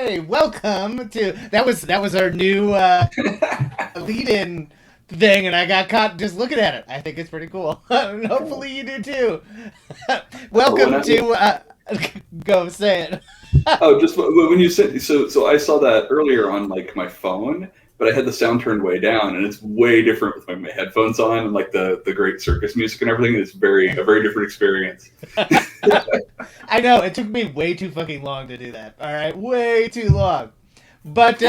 Hey, welcome to that was our new lead-in thing, and I got caught just looking at it. I think it's pretty cool. Hopefully you do too. Welcome to go say it. Oh, just when you said so, I saw that earlier on like my phone, but I had the sound turned way down, and it's way different with my headphones on and like the great circus music and everything. It's a very different experience. I know it took me way too fucking long to do that. All right, way too long. But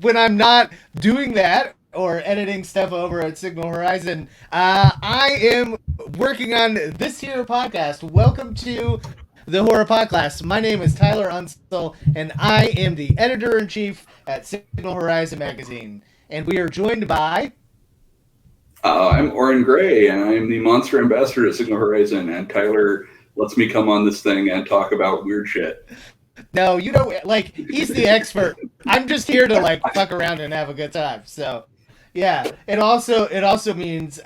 when I'm not doing that or editing stuff over at Signal Horizon, I am working on this here podcast. Welcome to the Horror Podcast. My name is Tyler Unsell, and I am the editor in chief at Signal Horizon magazine. And we are joined by. I'm Oren Gray, and I'm the monster ambassador at Signal Horizon. And Tyler lets me come on this thing and talk about weird shit. No, you don't. Like, he's the expert. I'm just here to like fuck around and have a good time. So, yeah. It also means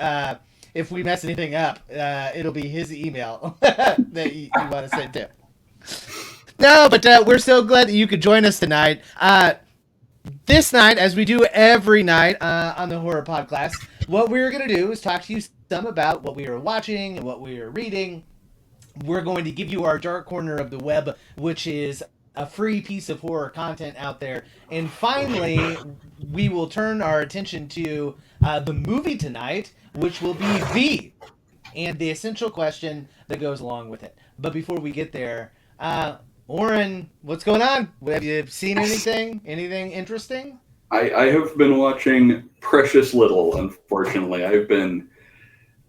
if we mess anything up, it'll be his email that you want to send to. No, but we're so glad that you could join us tonight. This night, as we do every night on the Horror Podcast, what we're going to do is talk to you some about what we are watching and what we are reading. We're going to give you our dark corner of the web, which is a free piece of horror content out there. And finally, we will turn our attention to the movie tonight, which will be V, and the essential question that goes along with it. But before we get there, Oren, what's going on? Have you seen anything? Anything interesting? I have been watching precious little, unfortunately. I've been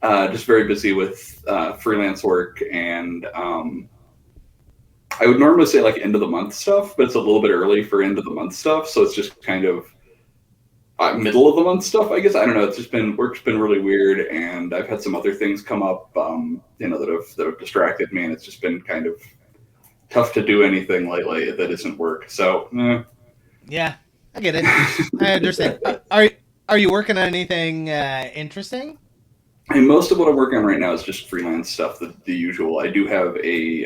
just very busy with freelance work, and I would normally say like end of the month stuff, but it's a little bit early for end of the month stuff, so it's just kind of middle of the month stuff, I guess. I don't know. It's just work's been really weird, and I've had some other things come up, that have distracted me, and it's just been kind of tough to do anything lately that isn't work. So, yeah, I get it. I understand. Are you working on anything interesting? And most of what I'm working on right now is just freelance stuff, the usual. I do have a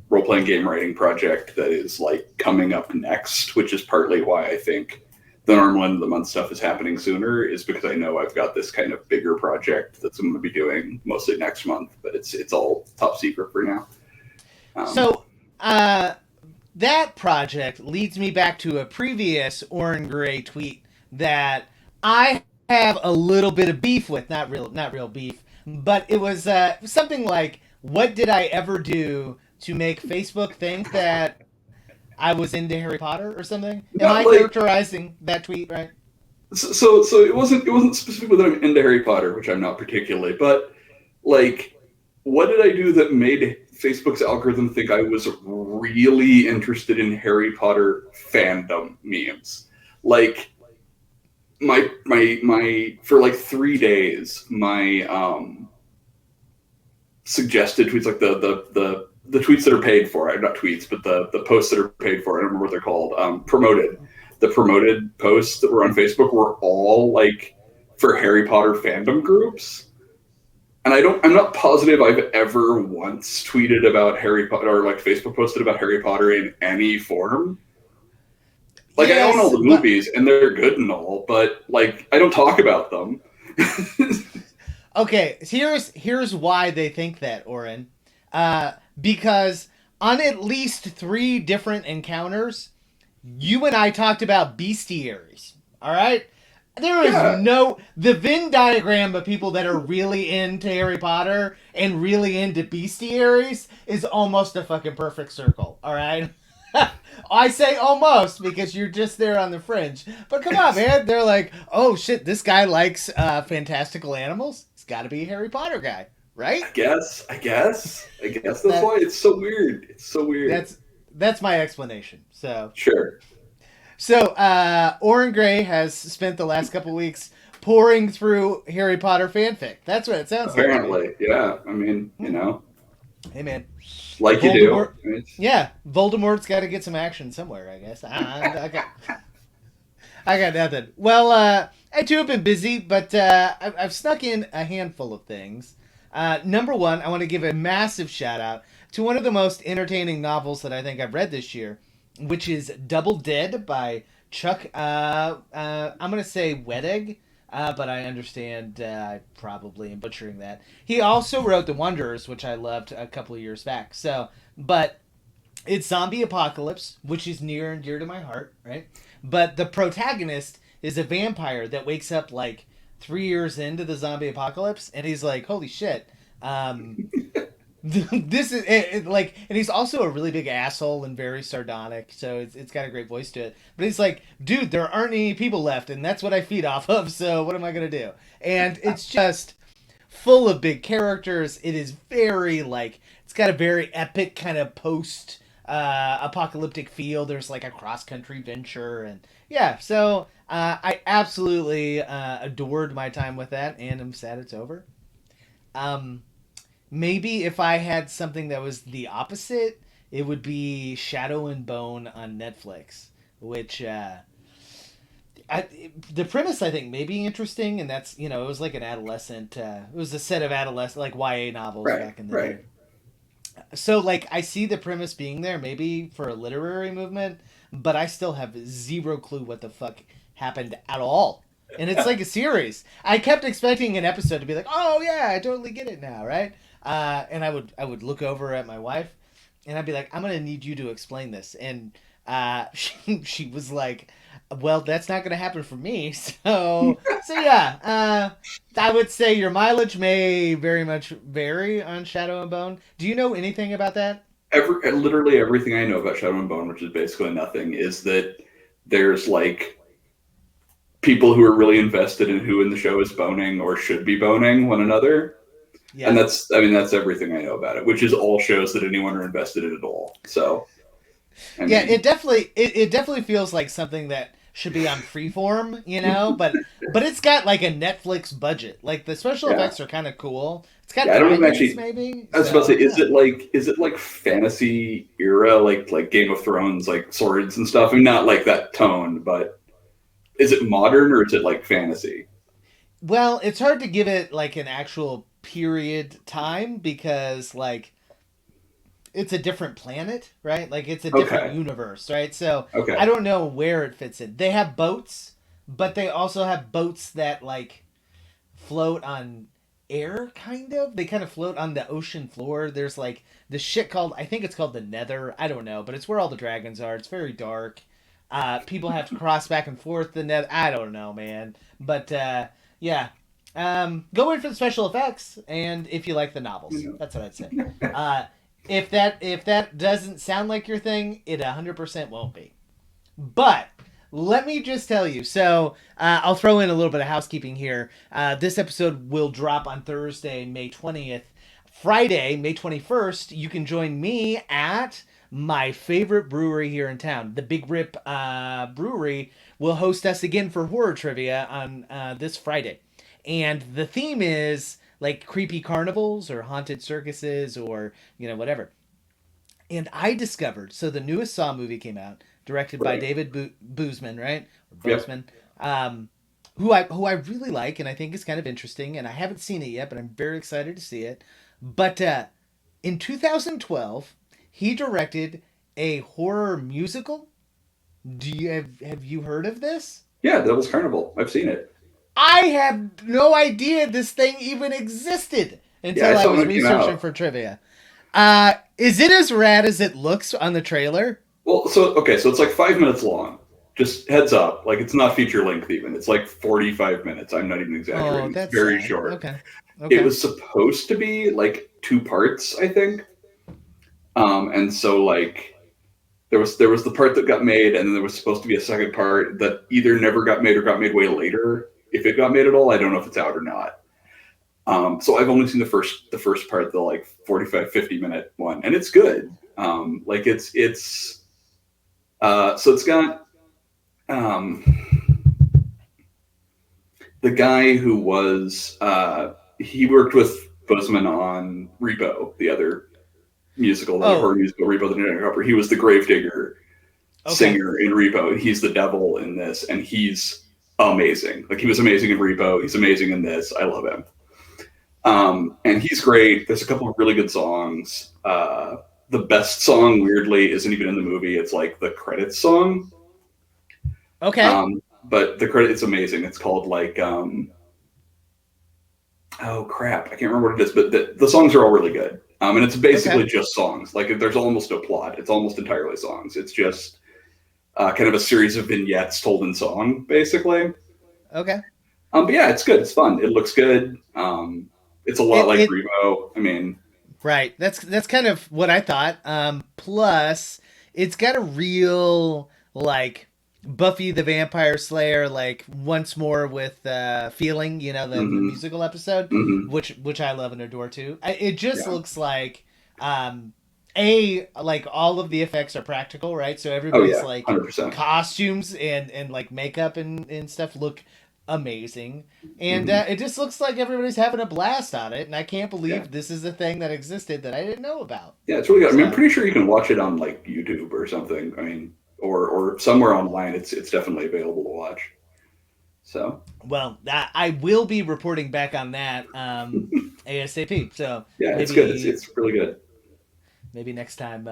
role-playing game writing project that is like coming up next, which is partly why I think the normal end of the month stuff is happening sooner, is because I know I've got this kind of bigger project that I'm going to be doing mostly next month, but it's all top secret for now. So that project leads me back to a previous Oren Gray tweet that I have a little bit of beef with, not real beef, but it was something like, what did I ever do to make Facebook think that I was into Harry Potter or something? Am I characterizing that tweet right? So it wasn't specifically that I'm into Harry Potter, which I'm not particularly, but like, what did I do that made Facebook's algorithm think I was really interested in Harry Potter fandom memes? Like, my for like 3 days, my suggested tweets, like the tweets that are paid for, not tweets, but the posts that are paid for, I don't remember what they're called, promoted. The promoted posts that were on Facebook were all like for Harry Potter fandom groups. And I'm not positive I've ever once tweeted about Harry Potter or like Facebook posted about Harry Potter in any form. Like, yes, I own all the movies, and they're good and all, but like, I don't talk about them. Okay, here's why they think that, Oren. Because on at least 3 different encounters, you and I talked about bestiaries. All right? There is the Venn diagram of people that are really into Harry Potter and really into bestiaries is almost a fucking perfect circle. All right? I say almost because you're just there on the fringe. But come on, man. They're like, oh shit, this guy likes fantastical animals. He's got to be a Harry Potter guy, right? I guess that's why it's so weird. It's so weird. That's my explanation. So sure. So Oren Gray has spent the last couple weeks pouring through Harry Potter fanfic. That's what it sounds like. Apparently, yeah. I mean, you know. Hey, man. Like Voldemort, you do. Yeah, Voldemort's got to get some action somewhere, I guess. I got nothing. Well, I too have been busy, but I've snuck in a handful of things. Number one, I want to give a massive shout out to one of the most entertaining novels that I think I've read this year. which is Double Dead by Chuck. I'm gonna say Wet Egg, but I understand I probably am butchering that. He also wrote The Wanderers, which I loved a couple of years back. So, but it's zombie apocalypse, which is near and dear to my heart, right? But the protagonist is a vampire that wakes up like 3 years into the zombie apocalypse, and he's like, "Holy shit!" This is like, and he's also a really big asshole and very sardonic, so it's got a great voice to it. But he's like, dude, there aren't any people left, and that's what I feed off of. So what am I gonna do? And it's just full of big characters. It is very like, it's got a very epic kind of post apocalyptic feel. There's like a cross country venture, and yeah, so I absolutely adored my time with that, and I'm sad it's over. Um, Maybe if I had something that was the opposite, it would be Shadow and Bone on Netflix, which the premise I think may be interesting, and that's, it was like an adolescent. It was a set of adolescent like YA novels Right, back in the day. right. So like I see the premise being there maybe for a literary movement, but I still have zero clue what the fuck happened at all. And it's like a series. I kept expecting an episode to be like, "Oh yeah, I totally get it now," right? And I would look over at my wife, and I'd be like, "I'm gonna need you to explain this." And she was like, "Well, that's not gonna happen for me." So yeah, I would say your mileage may very much vary on Shadow and Bone. Do you know anything about that? Literally everything I know about Shadow and Bone, which is basically nothing, is that there's like people who are really invested in who in the show is boning or should be boning one another. And Yeah. that's everything I know about it, which is all shows that anyone are invested in at all. So, I Yeah, mean, it definitely feels like something that should be on Freeform, but it's got like a Netflix budget. Like the special yeah, effects are kind of cool. It's got yeah. I don't even dragons, actually. maybe. I was about to So say, yeah. is it like fantasy era, like Game of Thrones, like swords and stuff? I mean, not like that tone, but is it modern or is it like fantasy? Well, it's hard to give it like an actual period time because like it's a different planet, right? Like it's a different Okay, universe, right? So I okay, don't know where it fits in. They have boats, but they also have boats that like float on air, kind of. They kind of float on the ocean floor. There's like the shit called, I think it's called the Nether. I don't know, but it's where all the dragons are. It's very dark. People have to cross back and forth the Nether. I don't know, man. But yeah, go in for the special effects, and if you like the novels, you that's what I'd say. Uh, if that doesn't sound like your thing, it 100% won't be. But let me just tell you. So I'll throw in a little bit of housekeeping here. This episode will drop on Thursday, May 20th. Friday, May 21st, you can join me at my favorite brewery here in town. The Big Rip Brewery will host us again for horror trivia on this Friday. And the theme is like creepy carnivals or haunted circuses or, whatever. And I discovered, so the newest Saw movie came out, directed by right? David Boozman, right? Or Yep. Bozeman, who I really like, and I think is kind of interesting. And I haven't seen it yet, but I'm very excited to see it. But in 2012, he directed a horror musical. Have you heard of this? Yeah, Devil's Carnival. I've seen it. I have no idea this thing even existed Yeah, I until I saw it was when it came researching out. for trivia. Is it as rad as it looks on the trailer? Well, so okay, so it's like 5 minutes long. Just heads up, like it's not feature length even. It's like 45 minutes. I'm not even Oh, exaggerating. It's that's very sad. short. Okay. It Okay. was supposed to be like two parts, I think. And so like there was the part that got made, and then there was supposed to be a second part that either never got made or got made way later. If it got made at all, I don't know if it's out or not. So I've only seen the first part, the like 45-50 minute one, and it's good. Like it's so it's got um, the guy who was he worked with Bozeman on Rebo, the other musical, the other horror Oh, musical, Rebo the Nutcracker Opera. He was the gravedigger okay. singer in Rebo. He's the devil in this, and he's amazing. Like he was amazing in Rebo. He's amazing in this. I love him. And he's great. There's a couple of really good songs. the best song, weirdly, isn't even in the movie. It's like the credits song. Okay. But the credit, it's amazing. It's called like, oh crap, I can't remember what it is, but the songs are all really good. And it's basically just songs. Like there's almost no plot. It's almost entirely songs. It's just kind of a series of vignettes told in song, basically. Okay. But yeah, it's good. It's fun. It looks good. It's a lot like Remo. I mean, right. That's kind of what I thought. Plus, it's got a real like Buffy the Vampire Slayer, like once more with feeling. You know, the musical episode, which I love and adore too. It just looks like. Like all of the effects are practical, right? So everybody's like 100%. Costumes and like makeup and stuff look amazing, and it just looks like everybody's having a blast on it, and I can't believe this is a thing that existed that I didn't know about. Yeah, it's really good. I mean, I'm pretty sure you can watch it on like YouTube or something. I mean, or somewhere online. It's definitely available to watch. So well, I will be reporting back on that ASAP. So yeah, it's good. It's really good. Maybe next time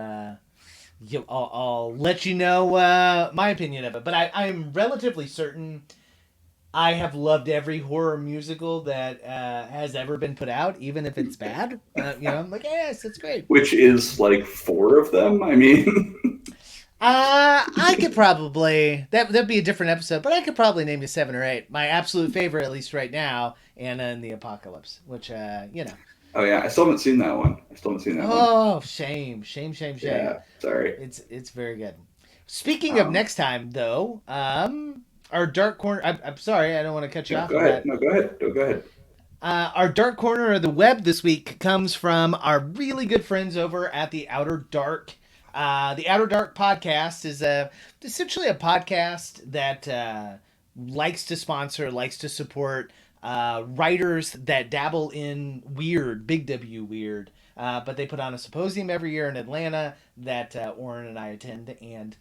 I'll let you know my opinion of it. But I'm relatively certain I have loved every horror musical that has ever been put out, even if it's bad. I'm like, yes, it's great. Which is like 4 of them. I mean, I could probably that'd be a different episode, but I could probably name you 7 or 8. My absolute favorite, at least right now, Anna and the Apocalypse, which Oh yeah, I still haven't seen that one. Oh, shame. Yeah, sorry. It's very good. Speaking of next time, though, our dark corner. I'm sorry, I don't want to cut you off. Go ahead. No, go ahead. Our dark corner of the web this week comes from our really good friends over at the Outer Dark. The Outer Dark podcast is essentially a podcast that likes to support writers that dabble in weird, big W weird. But they put on a symposium every year in Atlanta that Oren and I attend, and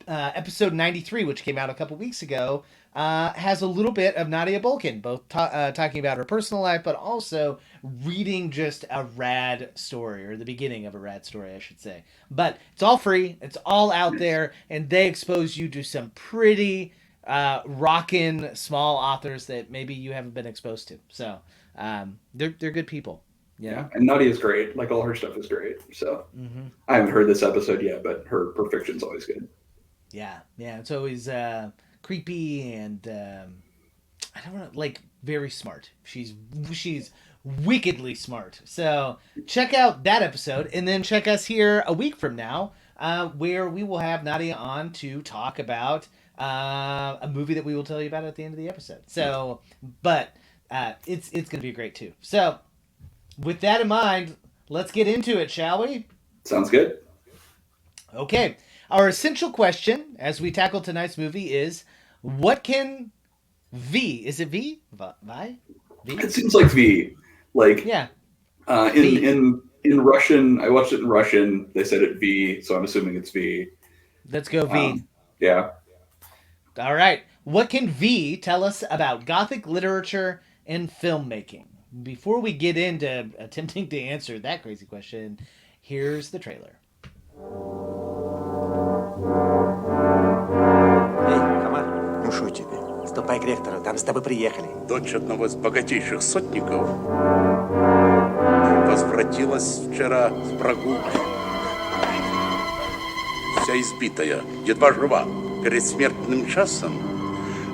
episode 93, which came out a couple weeks ago, has a little bit of Nadia Bolkin, both talking about her personal life, but also reading just a rad story, or the beginning of a rad story, I should say. But it's all free, it's all out there, and they expose you to some pretty rockin' small authors that maybe you haven't been exposed to. So they're good people. Yeah, and Nadia's great. Like all her stuff is great. So I haven't heard this episode yet, but her fiction's always good. Yeah, it's always creepy and I don't know, like very smart. She's wickedly smart. So check out that episode, and then check us here a week from now, where we will have Nadia on to talk about a movie that we will tell you about at the end of the episode. So, but it's going to be great too. So, with that in mind, let's get into it, shall we? Sounds good. Okay. Our essential question as we tackle tonight's movie is, what can V? Is it V? Vi? V? It seems like V. Like yeah. In Russian, I watched it in Russian. They said it V, so I'm assuming it's V. Let's go V. Yeah. All right. What can V tell us about Gothic literature and filmmaking? Before we get into attempting to answer that crazy question, here's the trailer. Эй, Хамар, ну шо тебе? Ступай к ректору, там с тобой приехали. Дочь одного из богатейших сотников возвратилась вчера с прогулки. Вся избитая, едва жива. Перед смертным часом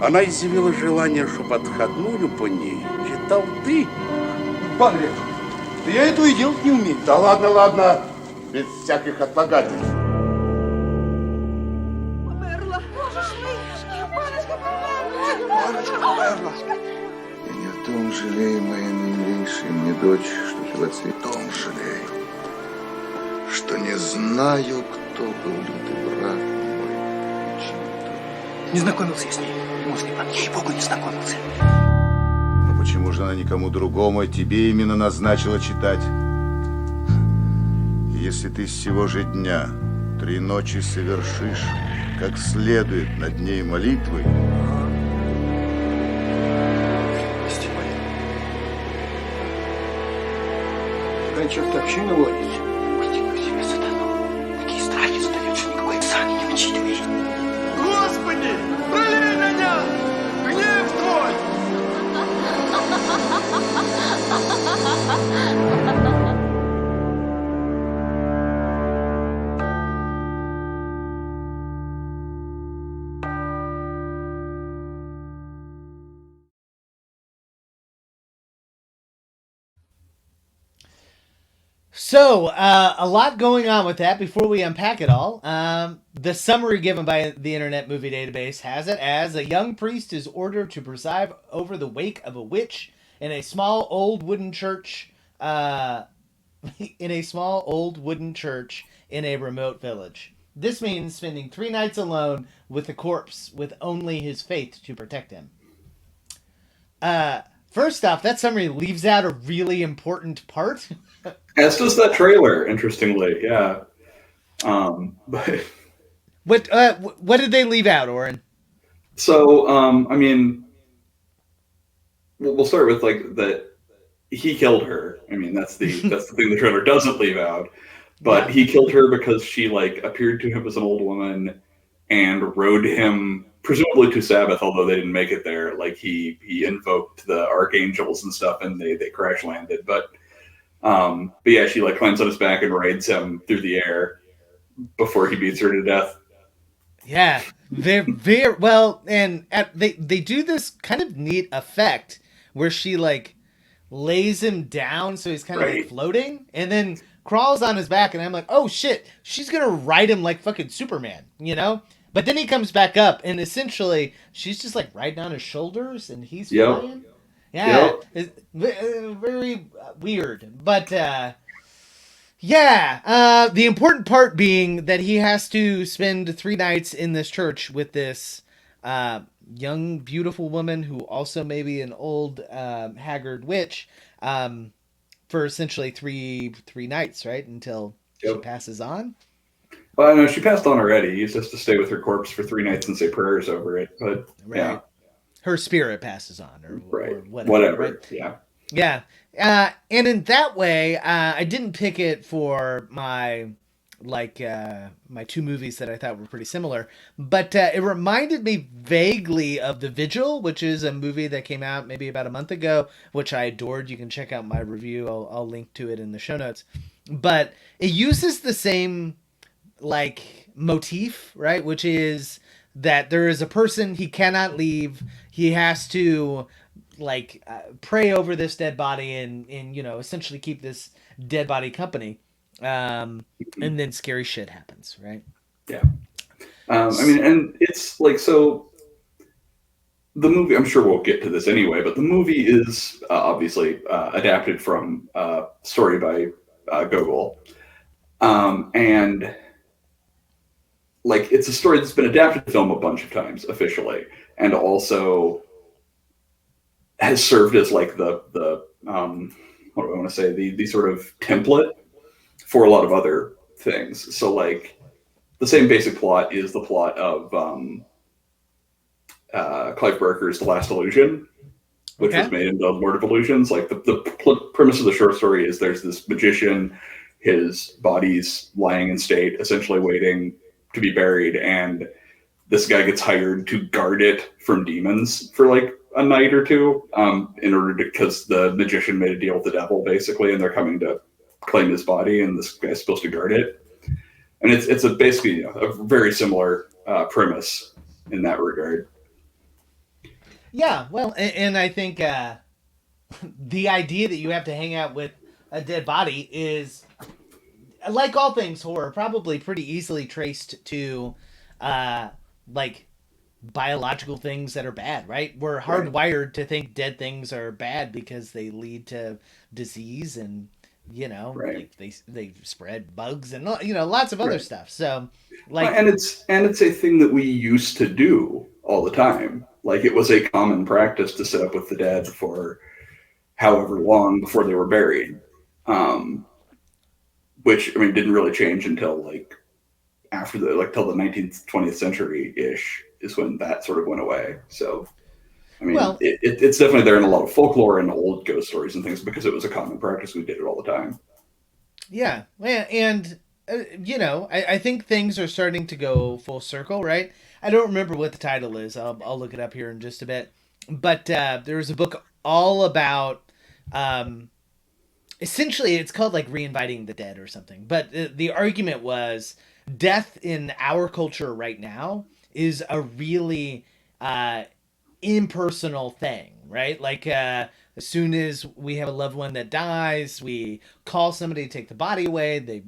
она изъявила желание, чтобы отходную по ней читал ты. Пан ректор, да я этого и делать не умею. Да ладно, без всяких отлагательств. Умерла. Я не о том жалею, моя милейшая мне дочь, что жила цветом, жалею, что не знаю, кто был лютый брат мой. Не знакомился я с ней, муж пан, ей-богу, не знакомился. Но почему же она никому другому, а тебе именно назначила читать? И если ты с сего же дня 3 ночи совершишь, как следует над ней молитвы, Какая черт община водится? Пусти себе, сатана. учитываешь. Господи, пролей меня! Гнев твой! So, a lot going on with that. Before we unpack it all, the summary given by the Internet Movie Database has it as a young priest is ordered to preside over the wake of a witch in a small old wooden church. In a small old wooden church in a remote village. This means spending 3 nights alone with the corpse, with only his faith to protect him. First off, that summary leaves out a really important part. As does that trailer, interestingly, yeah. But What did they leave out, Oren? so, I mean, we'll start with like that. He killed her. I mean, that's the thing the trailer doesn't leave out. But he killed her because she like appeared to him as an old woman and rode him presumably to Sabbath, although they didn't make it there. Like he invoked the archangels and stuff, and they crash landed. But yeah, she like climbs on his back and rides him through the air before he beats her to death. Yeah, very well, and they do this kind of neat effect where she like lays him down so he's kind of like floating, and then crawls on his back, and I'm like, oh shit, she's gonna ride him like fucking Superman, you know? But then he comes back up, and essentially she's just like riding on his shoulders, and he's flying. Yeah, it's very weird, but yeah. The important part being that he has to spend 3 nights in this church with this young, beautiful woman who also may be an old, haggard witch, for essentially three nights, right? Until she passes on. Well, no, she passed on already. He has to stay with her corpse for 3 nights and say prayers over it. But yeah, her spirit passes on, or whatever. Right? Yeah. Yeah. And in that way, I didn't pick it for my my 2 movies that I thought were pretty similar, but it reminded me vaguely of The Vigil, which is a movie that came out maybe about a month ago, which I adored. You can check out my review. I'll link to it in the show notes. But it uses the same like motif, right? Which is that there is a person he cannot leave. He has to like pray over this dead body and essentially keep this dead body company. And then scary shit happens, right? Yeah. I mean, and it's like, so the movie, I'm sure we'll get to this anyway, but the movie is obviously adapted from a story by Gogol. And like, it's a story that's been adapted to film a bunch of times officially, and also has served as like the what do I want to say, the sort of template for a lot of other things. So like the same basic plot is the plot of Clive Barker's The Last Illusion, which was made into Lord of Illusions. Like the premise of the short story is there's this magician, his body's lying in state, essentially waiting to be buried, and this guy gets hired to guard it from demons for like a night or two, in order to, because the magician made a deal with the devil basically, and they're coming to claim his body, and this guy's supposed to guard it. And it's basically a very similar premise in that regard. Yeah, well, and I think the idea that you have to hang out with a dead body is, like all things horror, probably pretty easily traced to like biological things that are bad, right? We're hardwired to think dead things are bad because they lead to disease and like they spread bugs and lots of other stuff. So like, and it's a thing that we used to do all the time. Like it was a common practice to sit up with the dead for however long before they were buried, which I mean didn't really change until like after till the 19th, 20th century ish is when that sort of went away. So I mean, it's definitely there in a lot of folklore and old ghost stories and things because it was a common practice. We did it all the time. Yeah, and I think things are starting to go full circle, right? I don't remember what the title is. I'll look it up here in just a bit. But there was a book all about, um, essentially, it's called like Reinviting the Dead or something. But the argument was death in our culture right now is a really impersonal thing, right? Like, as soon as we have a loved one that dies, we call somebody to take the body away. They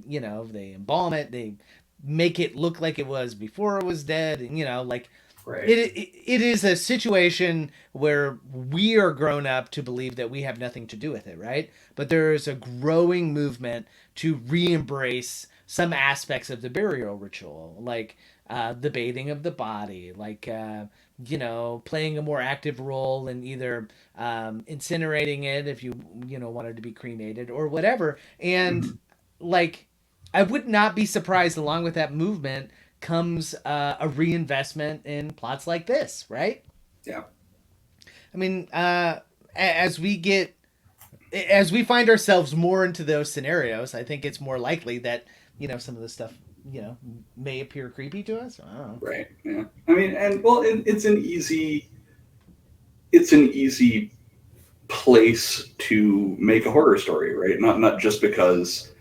embalm it. They make it look like it was before it was dead. And, like Right. it is a situation where we are grown up to believe that we have nothing to do with it, right? But there is a growing movement to re-embrace some aspects of the burial ritual, like the bathing of the body, like playing a more active role in either incinerating it if you wanted to be cremated or whatever. And like, I would not be surprised along with that movement comes a reinvestment in plots like this, right? Yeah. I mean, as we find ourselves more into those scenarios, I think it's more likely that some of the stuff may appear creepy to us. I don't know. Right. Yeah. I mean, and well, it's an easy place to make a horror story, right? Not just because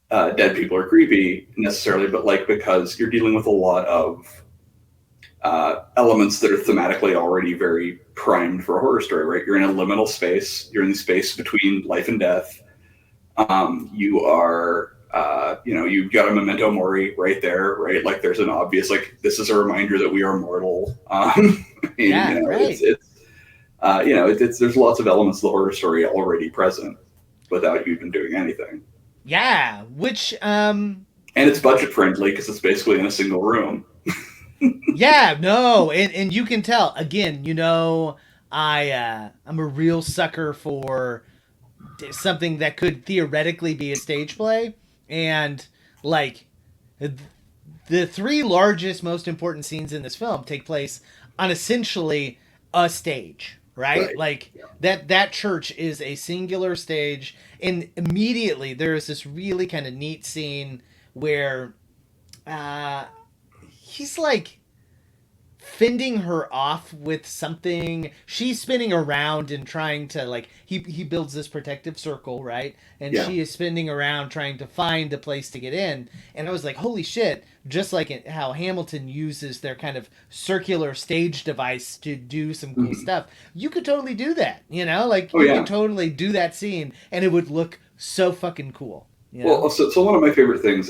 dead people are creepy necessarily, but like because you're dealing with a lot of elements that are thematically already very primed for a horror story, right? You're in a liminal space. You're in the space between life and death. You are, you've got a memento mori right there, right? Like there's an obvious, like, this is a reminder that we are mortal. And, Yeah, right. there's lots of elements of the horror story already present without you even doing anything. Yeah, which And it's budget friendly because it's basically in a single room. yeah, no, and you can tell again. I'm a real sucker for something that could theoretically be a stage play, and like the three largest, most important scenes in this film take place on essentially a stage, right? Right. Like that church is a singular stage, and immediately there is this really kind of neat scene where he's like fending her off with something. She's spinning around and trying to, like, he builds this protective circle, right? And Yeah. she is spinning around trying to find a place to get in. And I was like, holy shit, just like how Hamilton uses their kind of circular stage device to do some cool stuff. You could totally do that, like Oh, you yeah. could totally do that scene and it would look so fucking cool. You know? Well, so one of my favorite things,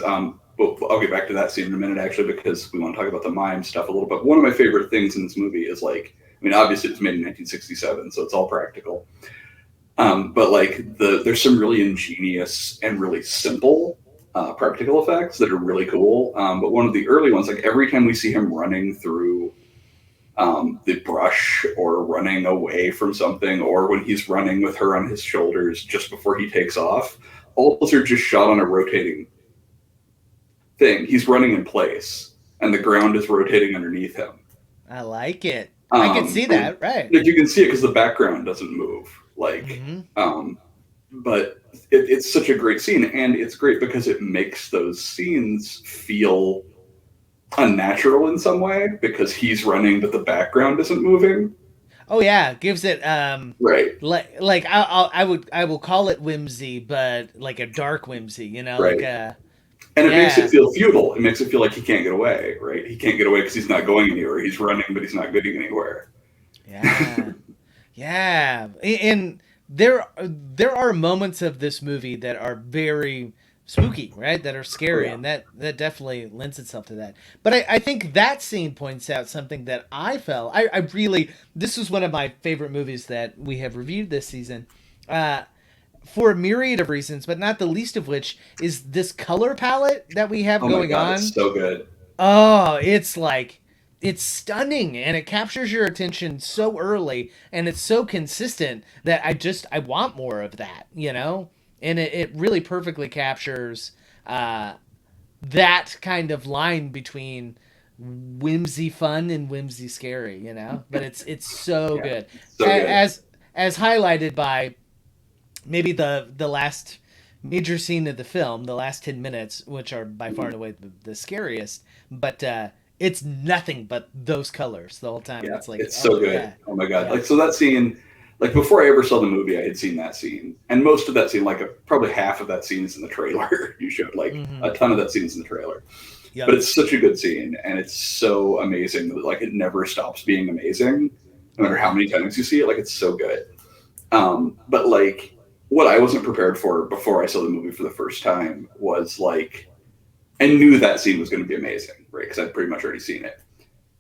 well, I'll get back to that scene in a minute, actually, because we want to talk about the mime stuff a little bit. One of my favorite things in this movie is, like, I mean, obviously it was made in 1967, so it's all practical. But like there's some really ingenious and really simple practical effects that are really cool. But one of the early ones, like every time we see him running through the brush or running away from something, or when he's running with her on his shoulders just before he takes off, all those are just shot on a rotating thing. He's running in place, and the ground is rotating underneath him. I like it. I can see that, right? Like, you can see it because the background doesn't move. Like, but it's such a great scene, and it's great because it makes those scenes feel unnatural in some way because he's running, but the background isn't moving. Oh yeah, gives it Right. like I will call it whimsy, but like a dark whimsy, Right. like And it makes yeah. it feel futile. It makes it feel like he can't get away, right? He can't get away because he's not going anywhere. He's running, but he's not getting anywhere. Yeah. Yeah. And there are moments of this movie that are very spooky, right? That are scary, Oh, yeah. and that definitely lends itself to that. But I think that scene points out something that I felt I really, this was one of my favorite movies that we have reviewed this season. For a myriad of reasons, but not the least of which is this color palette that we have Oh my going God, on. it's so good. Oh, it's stunning, and it captures your attention so early, and it's so consistent that I want more of that, And it really perfectly captures that kind of line between whimsy fun and whimsy scary, But it's so Yeah, good. so good. As highlighted by maybe the last major scene of the film, the last 10 minutes, which are by far and away the scariest, but it's nothing but those colors the whole time. Yeah, It's like, it's so good. yeah. Oh my god! Yeah. Like, so that scene, like before I ever saw the movie, I had seen that scene, and most of that scene, like probably half of that scene is in the trailer. You showed like a ton of that scene is in the trailer, Yep. but it's such a good scene, and it's so amazing that like it never stops being amazing, no matter how many times you see it. Like it's so good. But like what I wasn't prepared for before I saw the movie for the first time was like I knew that scene was going to be amazing, right? Because I'd pretty much already seen it,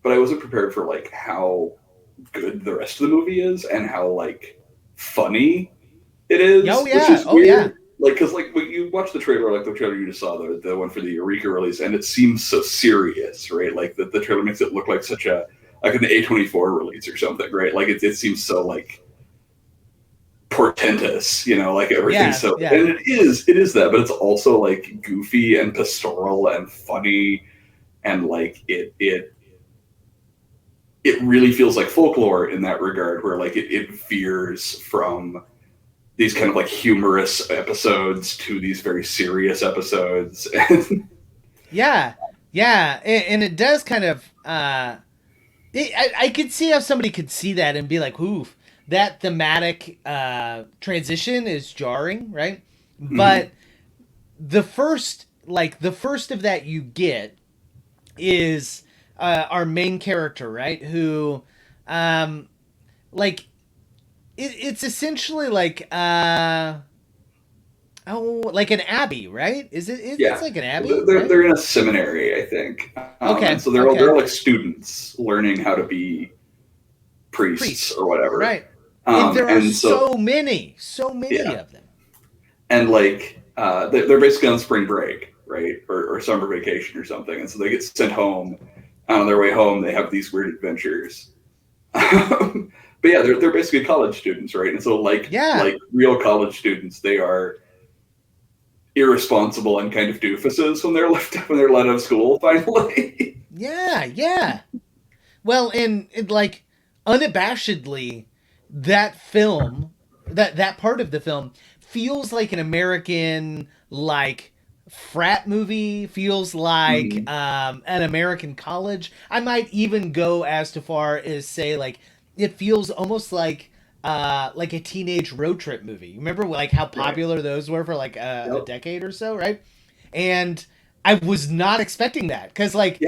but I wasn't prepared for like how good the rest of the movie is and how like funny it is. Oh Which yeah. is Oh weird. yeah. Like, because like when you watch the trailer, like the trailer you just saw, the one for the Eureka release, and it seems so serious, right? Like the trailer makes it look like such a like an A24 release or something, right? Like it seems so like portentous, you know, like everything's so, and it is that, but it's also like goofy and pastoral and funny, and like it really feels like folklore in that regard, where like it veers from these kind of like humorous episodes to these very serious episodes. Yeah, and it does kind of. I could see how somebody could see that and be like, "Oof, that thematic transition is jarring," right? But the first of that you get is our main character, right? Who, like, it's essentially like like an abbey, right? Is it? It's like an abbey. They're in a seminary, I think. Okay. And so they're like students learning how to be priests or whatever. Right. And there are so many yeah. of them. And like they're basically on spring break, right, or summer vacation or something, and so they get sent home. And on their way home, they have these weird adventures. But yeah, they're basically college students, right? And so like real college students, they are irresponsible and kind of doofuses when they're let out of school finally. Yeah. Well, and like unabashedly, that film, that part of the film feels like an American like frat movie, feels like an American college. I might even go as far as say like it feels almost like a teenage road trip movie. Remember like how popular those were for like a decade or so, right? And I was not expecting that because like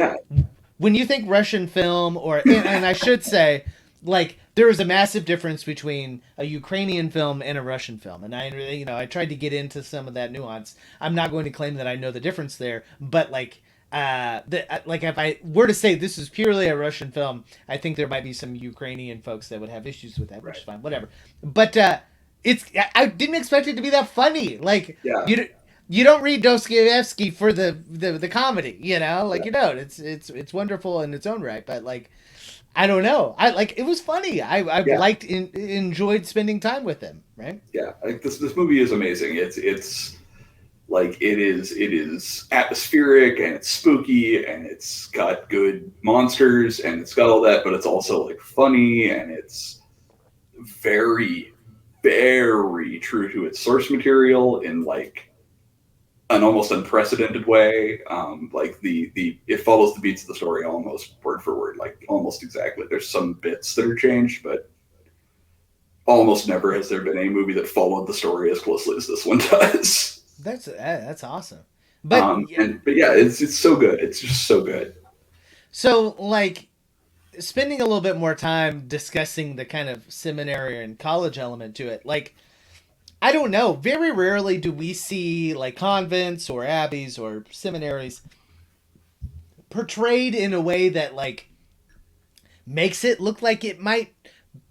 when you think Russian film and I should say like there is a massive difference between a Ukrainian film and a Russian film, and I tried to get into some of that nuance. I'm not going to claim that I know the difference there, but like if I were to say this is purely a Russian film, I think there might be some Ukrainian folks that would have issues with that, which is fine, whatever. But I didn't expect it to be that funny. Like you don't read Dostoevsky for the comedy, you know, like you don't. It's wonderful in its own right, but like I don't know. I like it was funny. I enjoyed spending time with him, right? Yeah, like this movie is amazing. It's like it is atmospheric and it's spooky and it's got good monsters and it's got all that, but it's also like funny and it's very, very true to its source material in like an almost unprecedented way. Like it follows the beats of the story almost word for word, like almost exactly. There's some bits that are changed, but almost never has there been a movie that followed the story as closely as this one does. That's awesome. But yeah, it's so good. It's just so good. So like spending a little bit more time discussing the kind of seminary and college element to it, like I don't know. Very rarely do we see like convents or abbeys or seminaries portrayed in a way that like makes it look like it might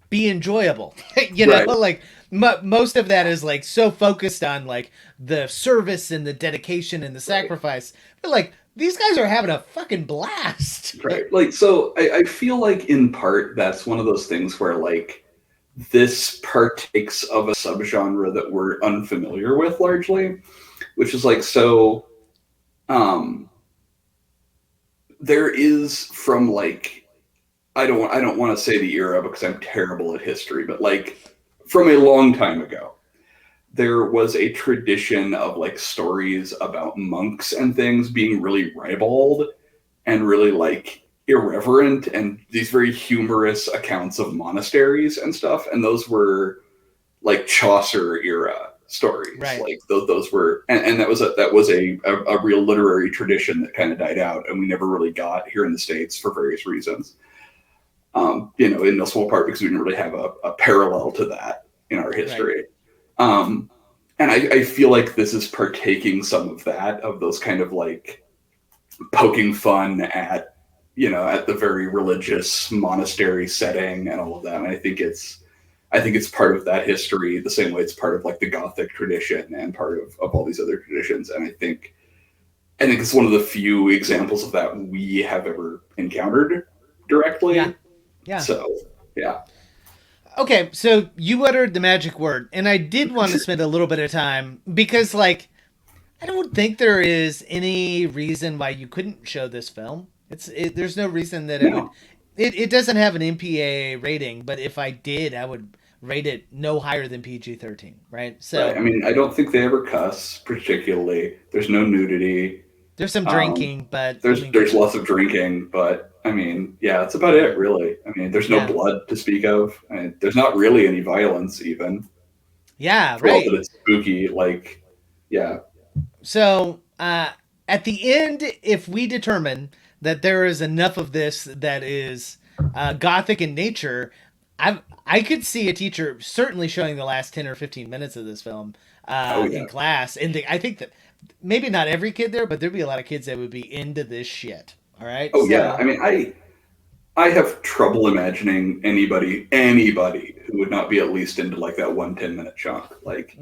be enjoyable. You know, like most of that is like so focused on like the service and the dedication and the sacrifice. But like these guys are having a fucking blast. Right. Like, so I feel like in part that's one of those things where like this partakes of a subgenre that we're unfamiliar with largely, which is like, so there is from like, I don't want to say the era because I'm terrible at history, but like from a long time ago, there was a tradition of like stories about monks and things being really ribald and really like irreverent, and these very humorous accounts of monasteries and stuff. And those were like Chaucer era stories. Right. Like those were, and that was a real literary tradition that kind of died out, and we never really got here in the States for various reasons. In no small part because we didn't really have a parallel to that in our history. Right. And I feel like this is partaking some of that, of those kind of like poking fun at, at the very religious monastery setting and all of that. And I think it's part of that history, the same way it's part of like the Gothic tradition and part of all these other traditions. And I think it's one of the few examples of that we have ever encountered directly. Yeah. So, yeah. Okay, so you uttered the magic word, and I did want to spend a little bit of time because, like, I don't think there is any reason why you couldn't show this film. There's no reason that it would. It doesn't have an MPAA rating, but if I did, I would rate it no higher than PG-13, right? So, right. I mean, I don't think they ever cuss particularly. There's no nudity. There's some drinking, but there's lots of drinking, but I mean, yeah, that's about it, really. I mean, there's no blood to speak of. I mean, there's not really any violence, even. Yeah, for right. all that it's spooky, like, yeah. So, at the end, if we determine that there is enough of this that is Gothic in nature, I could see a teacher certainly showing the last 10 or 15 minutes of this film in class. And I think that maybe not every kid there, but there'd be a lot of kids that would be into this shit. All right. Oh, so, yeah. I mean, I have trouble imagining anybody who would not be at least into like that 1 10-minute chunk. Like,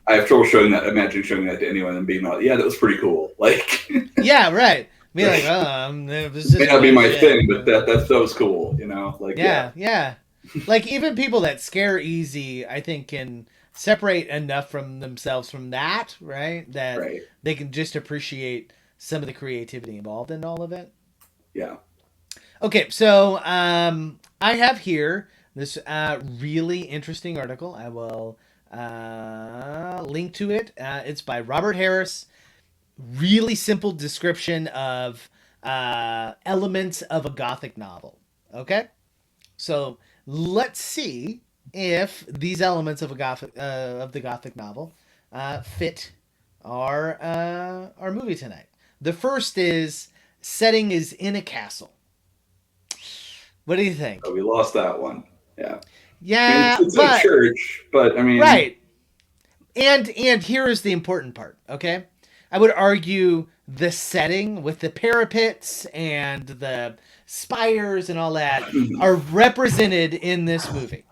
I have trouble imagining showing that to anyone and being like, yeah, that was pretty cool. Like, yeah, right. Be like, this may not be my thing, but that was cool. Like, yeah. Like even people that scare easy, I think can separate enough from themselves from that, right? That they can just appreciate some of the creativity involved in all of it. Yeah. Okay, so I have here this really interesting article. I will link to it. It's by Robert Harris. Really simple description of elements of a Gothic novel. Okay? So let's see if these elements of the Gothic novel fit our movie tonight. The first is setting is in a castle. What do you think? Oh, we lost that one. Yeah. Yeah, I mean, it's a church, but I mean, right. And here is the important part. Okay, I would argue the setting with the parapets and the spires and all that are represented in this movie.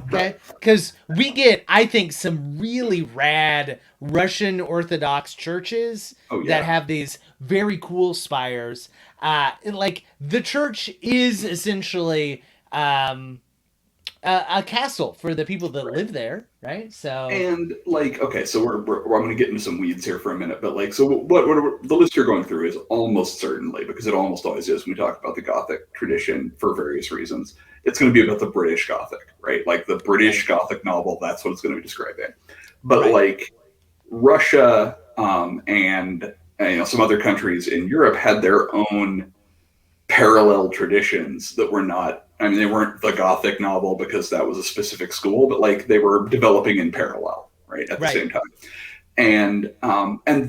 Okay, because we get, I think, some really rad Russian Orthodox churches that have these very cool spires. Like the church is essentially a castle for the people that live there, right? So and like, okay, so we're I'm going to get into some weeds here for a minute, but like, so what the list you're going through is almost certainly, because it almost always is when we talk about the Gothic tradition for various reasons, it's going to be about the British Gothic, right? Like the British Gothic novel, that's what it's going to be describing. But like Russia and some other countries in Europe had their own parallel traditions that were not, I mean, they weren't the Gothic novel because that was a specific school, but like they were developing in parallel, right, at the same time. And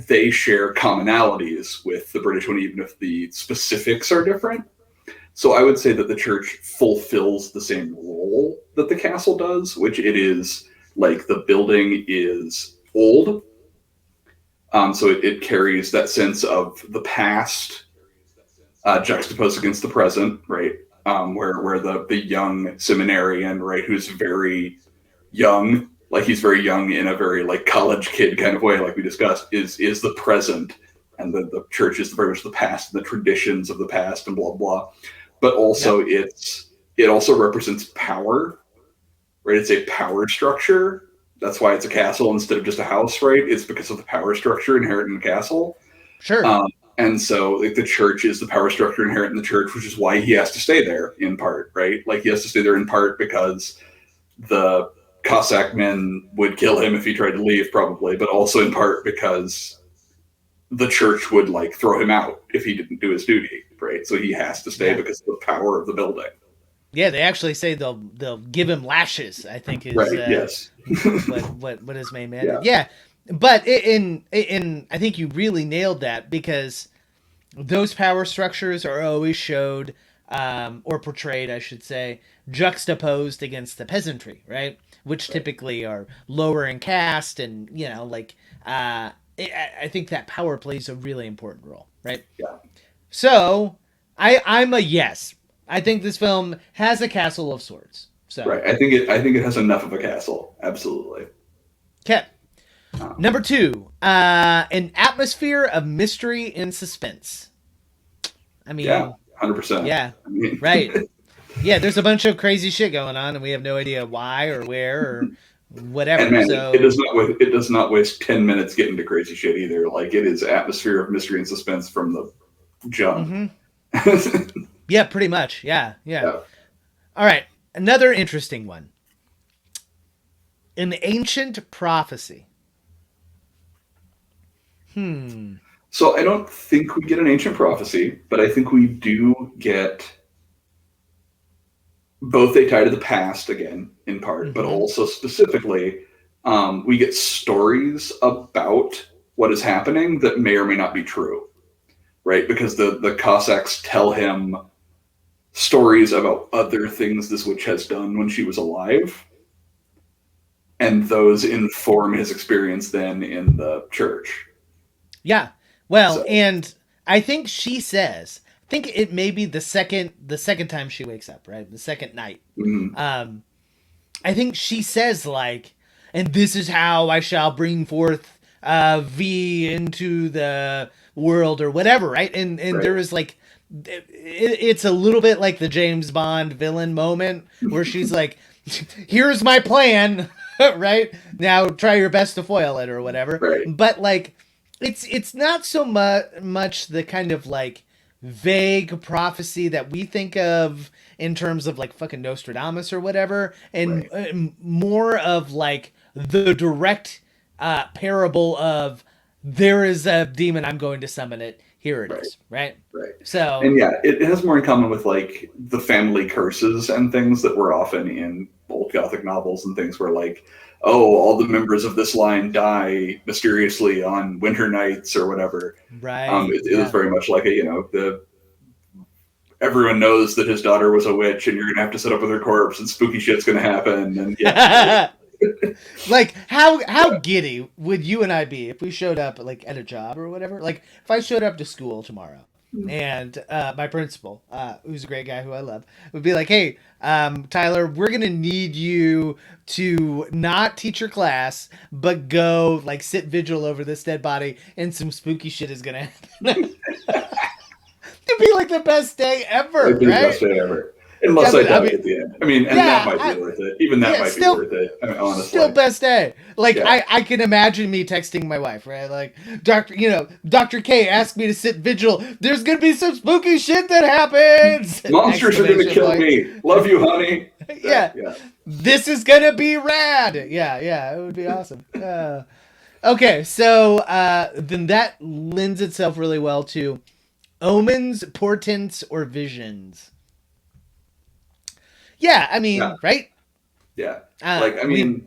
they share commonalities with the British one, even if the specifics are different. So I would say that the church fulfills the same role that the castle does, which it is like the building is old. So it carries that sense of the past juxtaposed against the present, right? Where the young seminarian, right, who's very young, like he's very young in a very like college kid kind of way, like we discussed, is the present, and the church is very much the past and the traditions of the past and blah blah. But also it also represents power, right? It's a power structure. That's why it's a castle instead of just a house, right? It's because of the power structure inherent in the castle. Sure. And so like the church is the power structure inherent in the church, which is why he has to stay there in part, right? Like he has to stay there in part because the Cossack men would kill him if he tried to leave, probably, but also in part because the church would like throw him out if he didn't do his duty, right? So he has to stay because of the power of the building. Yeah, they actually say they'll give him lashes. I think is right. Yes. what his main man. Yeah, but in I think you really nailed that, because those power structures are always showed or portrayed, I should say, juxtaposed against the peasantry, right? Which typically are lower in caste, and I think that power plays a really important role, right? Yeah. So I'm a yes. I think this film has a castle of sorts. So right. I think it has enough of a castle. Absolutely. Okay. Number 2, an atmosphere of mystery and suspense. I mean, yeah, 100%. Yeah, right. Yeah, there's a bunch of crazy shit going on, and we have no idea why or where or whatever. And man, so it does not waste 10 minutes getting to crazy shit either. Like, it is atmosphere of mystery and suspense from the jump. Mm-hmm. Yeah, pretty much. Yeah. All right, another interesting one. An ancient prophecy. So I don't think we get an ancient prophecy, but I think we do get both a tie to the past again, in part, but also specifically, we get stories about what is happening that may or may not be true, right? Because the Cossacks tell him stories about other things this witch has done when she was alive, and those inform his experience then in the church. Yeah. Well, and I think she says, I think it may be the second time she wakes up, right? The second night. Mm-hmm. I think she says, like, and this is how I shall bring forth V into the world, or whatever, right? And right. There is like, it's a little bit like the James Bond villain moment where she's like, here's my plan, right? Now try your best to foil it, or whatever. Right. But like, it's not so much the kind of like vague prophecy that we think of in terms of like fucking Nostradamus or whatever, and more of like the direct parable of, there is a demon, I'm going to summon it, here it is, right? Right. So, and yeah, it has more in common with like the family curses and things that were often in old Gothic novels and things, where like, oh, all the members of this line die mysteriously on winter nights or whatever. Right. It is very much like everyone knows that his daughter was a witch, and you're gonna have to sit up with her corpse, and spooky shit's gonna happen. And yeah. Like, how giddy would you and I be if we showed up like at a job or whatever? Like, if I showed up to school tomorrow, and my principal, who's a great guy who I love, would be like, hey, Tyler, we're going to need you to not teach your class, but go like sit vigil over this dead body, and some spooky shit is going to happen. It'd be like the best day ever, It'd be right? the best day ever. Unless I die at the end. I mean, and that might be worth it. Even that might be worth it. I mean, honestly. Still best day. Like, I can imagine me texting my wife, right? Like, Dr. K asked me to sit vigil. There's going to be some spooky shit that happens. Monsters are going to kill me. Love you, honey. Yeah. This is going to be rad. Yeah. It would be awesome. Okay, so then that lends itself really well to omens, portents, or visions. Yeah, I mean, right? Yeah. The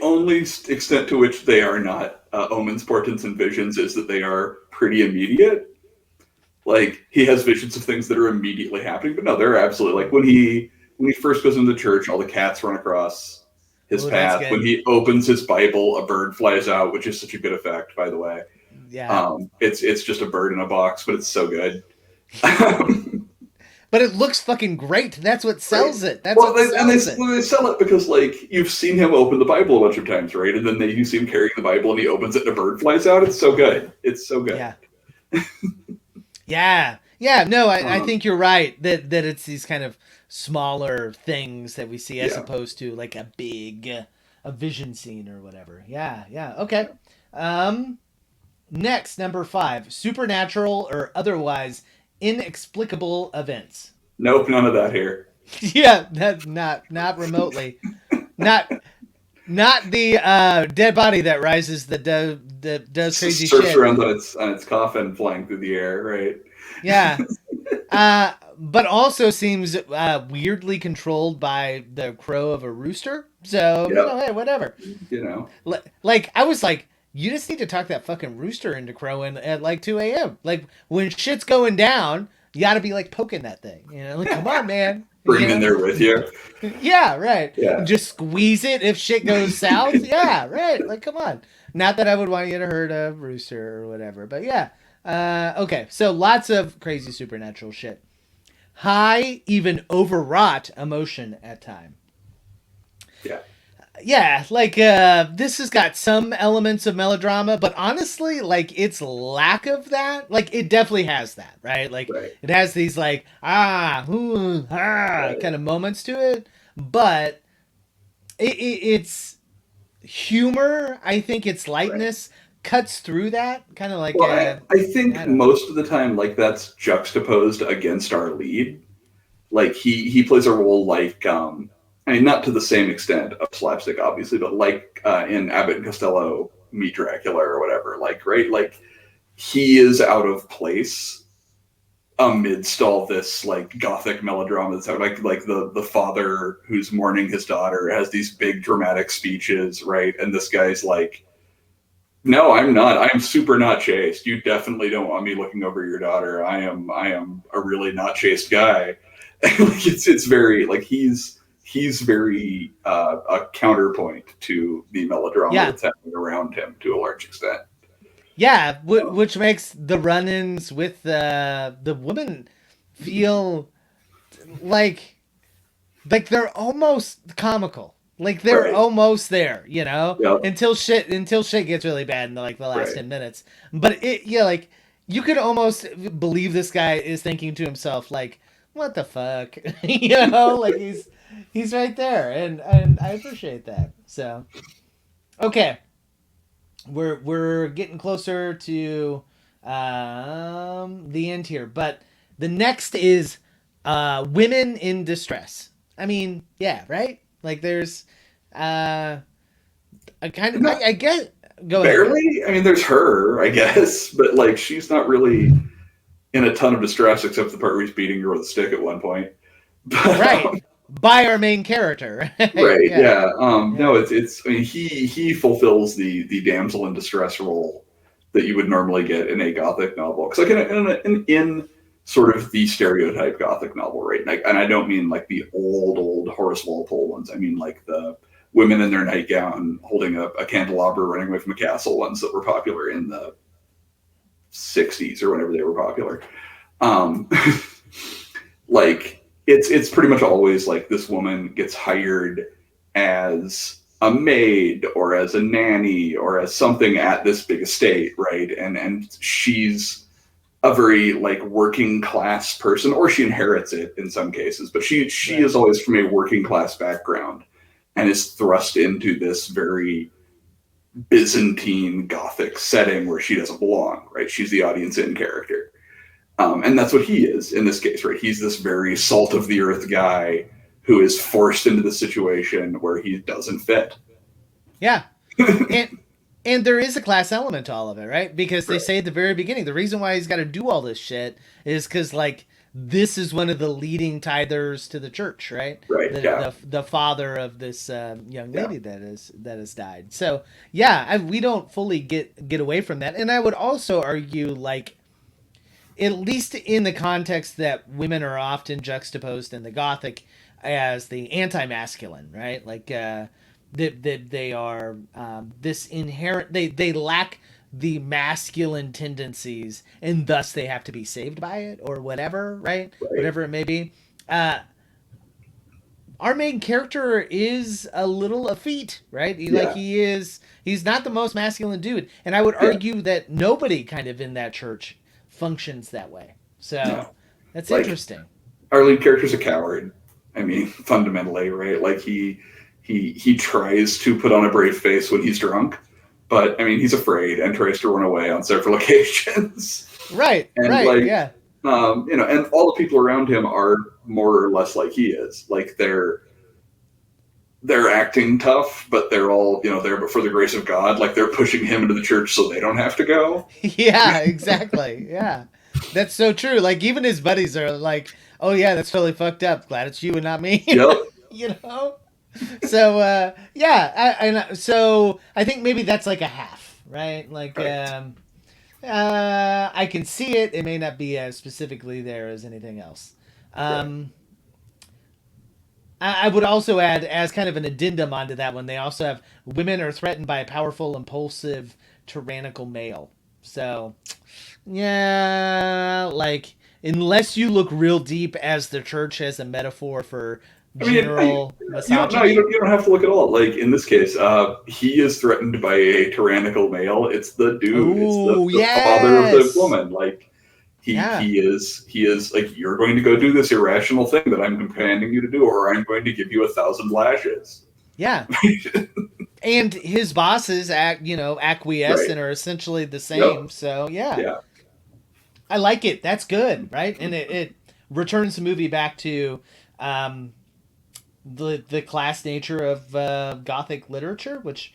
only extent to which they are not omens, portents, and visions is that they are pretty immediate. Like, he has visions of things that are immediately happening, but no, they're absolutely, like, when he first goes into the church, all the cats run across his path. When he opens his Bible, a bird flies out, which is such a good effect, by the way. Yeah. It's just a bird in a box, but it's so good. But it looks fucking great. That's what sells it. They sell it because, like, you've seen him open the Bible a bunch of times, right? And then you see him carrying the Bible, and he opens it, and a bird flies out. It's so good. It's so good. Yeah. No, I think you're right that it's these kind of smaller things that we see as opposed to like a big a vision scene or whatever. Yeah. Okay. Next, number 5, supernatural or otherwise inexplicable events. Nope, none of that here. Yeah, that's not remotely. not the dead body that rises that does crazy surfs shit. around on its coffin flying through the air, right? Yeah. But also seems weirdly controlled by the crow of a rooster. So, Yep. hey, whatever. Like, I was like, you just need to talk that fucking rooster into crowing at like 2 a.m. Like, when shit's going down, you gotta be like poking that thing. Like, come on, man. Bring him in there with you. Yeah, right. Yeah. Just squeeze it if shit goes south. Yeah, right. Like, come on. Not that I would want you to hurt a rooster or whatever, but yeah. Okay, so lots of crazy supernatural shit. High, even overwrought emotion at time. Yeah. Yeah, like this has got some elements of melodrama, but honestly, like its lack of that, like it definitely has that, right? Like it has these like kind of moments to it, but it's humor. I think its lightness cuts through that, kind of like. Well, I think most of the time, like that's juxtaposed against our lead. Like he plays a role like I mean, not to the same extent of slapstick, obviously, but like in Abbott and Costello Meet Dracula or whatever, like, right? Like, he is out of place amidst all this, like, Gothic melodrama that's like the father who's mourning his daughter has these big dramatic speeches, right? And this guy's like, no, I'm not. I'm super not chaste. You definitely don't want me looking over your daughter. I am a really not chaste guy. It's very, like, he's very a counterpoint to the melodrama that's happening around him to a large extent. Yeah, which makes the run-ins with the woman feel like they're almost comical. Like they're almost there, until shit gets really bad in the last 10 minutes. But like you could almost believe this guy is thinking to himself like, what the fuck? Like he's right there, and I appreciate that. So, okay, we're getting closer to the end here, but the next is women in distress. I mean, yeah, right? Like there's a kind of I guess go barely. ahead. I mean, there's her, I guess, but like she's not really in a ton of distress except the part where he's beating her with a stick at one point. Right. By our main character. Right. Yeah. No, it's I mean he fulfills the damsel in distress role that you would normally get in a Gothic novel. Because like in sort of the stereotype Gothic novel, right? And I don't mean like the old Horace Walpole ones. I mean like the women in their nightgown holding a candelabra running away from a castle ones that were popular in the 60s or whenever they were popular. Like it's pretty much always like this woman gets hired as a maid or as a nanny or as something at this big estate, right? And she's a very like working class person, or she inherits it in some cases, but she is always from a working class background and is thrust into this very Byzantine Gothic setting where she doesn't belong, right? She's the audience in character. And that's what he is in this case, right? He's this very salt of the earth guy who is forced into the situation where he doesn't fit. Yeah. And there is a class element to all of it, right? Because they say at the very beginning, the reason why he's got to do all this shit is because, like, this is one of the leading tithers to the church, right? Right. The father of this young lady that has died. So yeah, we don't fully get away from that. And I would also argue, like, at least in the context that women are often juxtaposed in the Gothic as the anti-masculine, right? Like they are this inherent. They lack the masculine tendencies, and thus they have to be saved by it, or whatever, right? Whatever it may be. Our main character is a little effete, right? He's not the most masculine dude, and I would argue that nobody kind of in that church functions that way. So that's like, interesting. Our lead character's a coward. I mean, fundamentally, right? Like he tries to put on a brave face when he's drunk. But I mean, he's afraid and tries to run away on several occasions. Right. And right. Yeah. And all the people around him are more or less like he is. Like they're they're acting tough, but they're all, there but for the grace of God. Like, they're pushing him into the church so they don't have to go. Yeah, exactly. Yeah. That's so true. Like, even his buddies are like, oh, yeah, that's totally fucked up. Glad it's you and not me. Yep. You know? So, so I think maybe that's like a half, right? Like, Right. I can see it. It may not be as specifically there as anything else. I would also add, as kind of an addendum onto that one, they also have women are threatened by a powerful, impulsive, tyrannical male. So, yeah, like, unless you look real deep as the church as a metaphor for general misogyny. You don't have to look at all. Like, in this case, he is threatened by a tyrannical male. It's the dude. Ooh, It's the father of the woman. Like, he is like, you're going to go do this irrational thing that I'm commanding you to do, or I'm going to give you 1,000 lashes. Yeah. And his bosses acquiesce Right. and are essentially the same. Yep. So yeah. Yeah. I like it. That's good, right? And it returns the movie back to the class nature of Gothic literature, which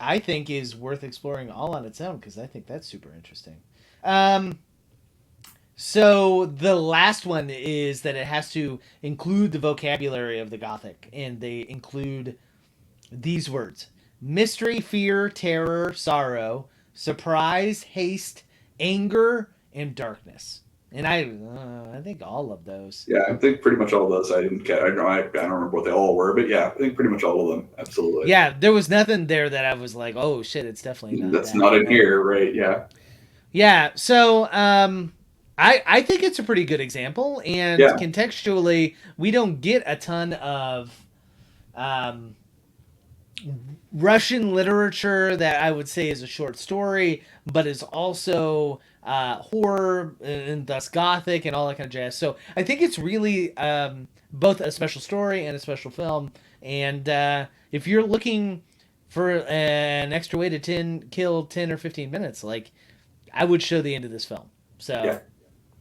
I think is worth exploring all on its own, because I think that's super interesting. So the last one is that it has to include the vocabulary of the Gothic, and they include these words: mystery, fear, terror, sorrow, surprise, haste, anger, and darkness. And I think all of those. Yeah, I think pretty much all of those. I didn't catch. I don't remember what they all were, but yeah, I think pretty much all of them. Absolutely. Yeah, there was nothing there that I was like, oh shit, it's definitely not. That's not in here, right? Yeah. Yeah. So I think it's a pretty good example, and contextually, we don't get a ton of Russian literature that I would say is a short story, but is also horror and thus Gothic and all that kind of jazz. So I think it's really both a special story and a special film. And if you're looking for an extra way to kill 10 or 15 minutes, like, I would show the end of this film. So Yeah.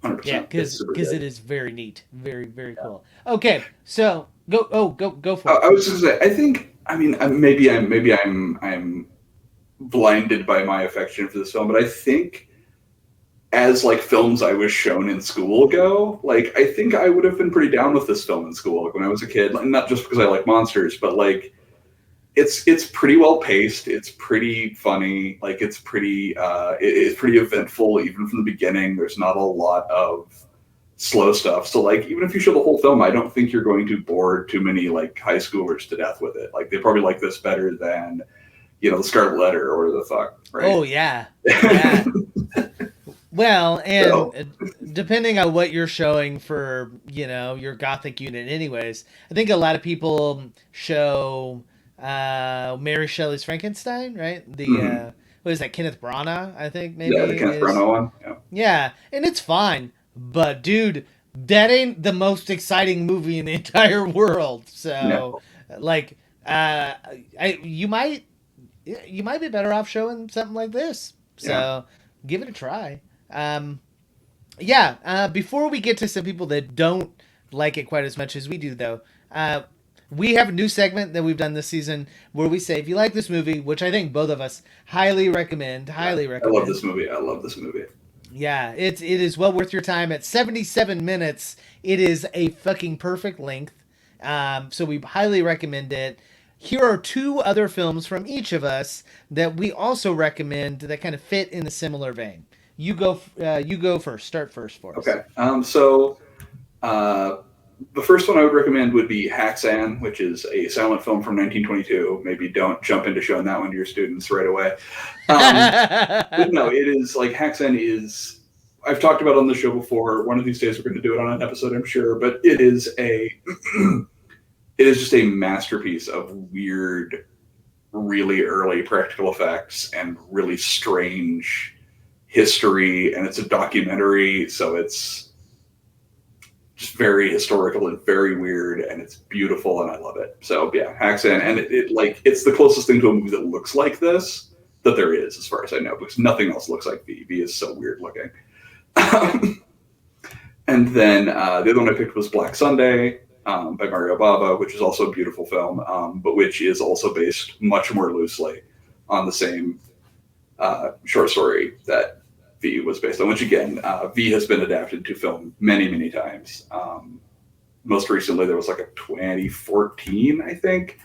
100%. yeah, because it is very neat, very, very cool. Okay, so go for it. I was just gonna say, I think, I mean, maybe I'm blinded by my affection for this film, but I think, as like films I was shown in school go, like, I think I would have been pretty down with this film in school, like when I was a kid, and not just because I like monsters, but like, it's pretty well paced, it's pretty funny, like, it's pretty eventful even from the beginning. There's not a lot of slow stuff, so like, even if you show the whole film, I don't think you're going to bore too many like high schoolers to death with it. Like, they probably like this better than the Scarlet Letter or the fuck, right? Oh yeah. Well, and depending on what you're showing for your Gothic unit anyways, I think a lot of people show Mary Shelley's Frankenstein, right? The what is that, Kenneth Branagh, I think, maybe? Yeah, the Kenneth Branagh one. Yeah, and it's fine, but dude, that ain't the most exciting movie in the entire world. So like, you might be better off showing something like this. So give it a try. Before we get to some people that don't like it quite as much as we do, though, we have a new segment that we've done this season where we say, if you like this movie, which I think both of us highly recommend. I love this movie. Yeah, it is well worth your time. At 77 minutes, it is a fucking perfect length. So we highly recommend it. Here are two other films from each of us that we also recommend that kind of fit in a similar vein. You go first. Start first for us. Okay. So the first one I would recommend would be Hacksan, which is a silent film from 1922. Maybe don't jump into showing that one to your students right away. But no, it is like, Hacksan is, I've talked about it on the show before. One of these days we're going to do it on an episode, I'm sure. But it is just a masterpiece of weird, really early practical effects and really strange history. And it's a documentary, so it's just very historical and very weird, and it's beautiful, and I love it. So yeah, Hacksan, and it's the closest thing to a movie that looks like this that there is, as far as I know, because nothing else looks like V. V is so weird looking. And then the other one I picked was Black Sunday, by Mario Bava, which is also a beautiful film, but which is also based much more loosely on the same short story that V was based on, which again, V has been adapted to film many, many times. Most recently, there was like a 2014, I think,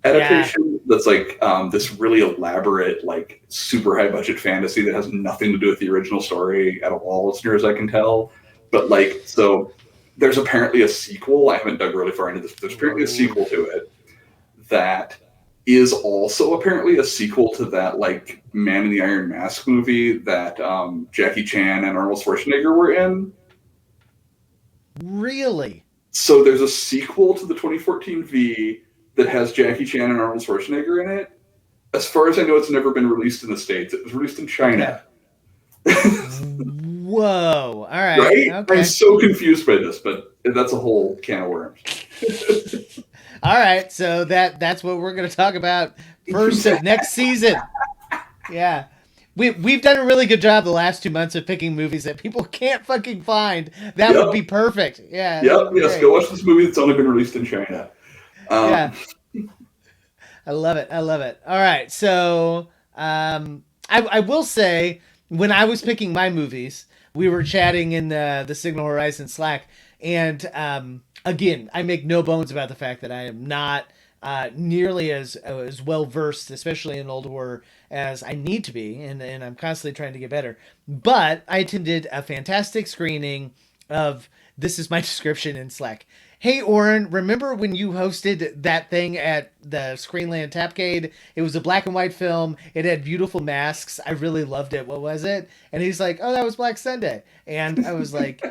adaptation that's like this really elaborate, like super high budget fantasy that has nothing to do with the original story at all, as near as I can tell. But like, so there's apparently a sequel. I haven't dug really far into this. There's apparently a sequel to it that is also apparently a sequel to that like Man in the Iron Mask movie that Jackie Chan and Arnold Schwarzenegger were in. Really? So there's a sequel to the 2014 V that has Jackie Chan and Arnold Schwarzenegger in it. As far as I know, it's never been released in the States. It was released in China. Whoa. All right. Right? Okay. I'm so confused by this, but that's a whole can of worms. All right. So that's what we're going to talk about first of next season. Yeah. We've done a really good job the last 2 months of picking movies that people can't fucking find. That would be perfect. Yeah. Yep. Yes. Go watch this movie that's only been released in China. Yeah. I love it. I love it. All right. So I will say, when I was picking my movies, we were chatting in the Signal Horizon Slack, and again, I make no bones about the fact that I am not nearly as well versed, especially in old horror, as I need to be, and I'm constantly trying to get better. But I attended a fantastic screening of, this is my description in Slack. Hey, Oren, remember when you hosted that thing at the Screenland Tapcade? It was a black and white film. It had beautiful masks. I really loved it. What was it? And he's like, oh, that was Black Sunday. And I was like,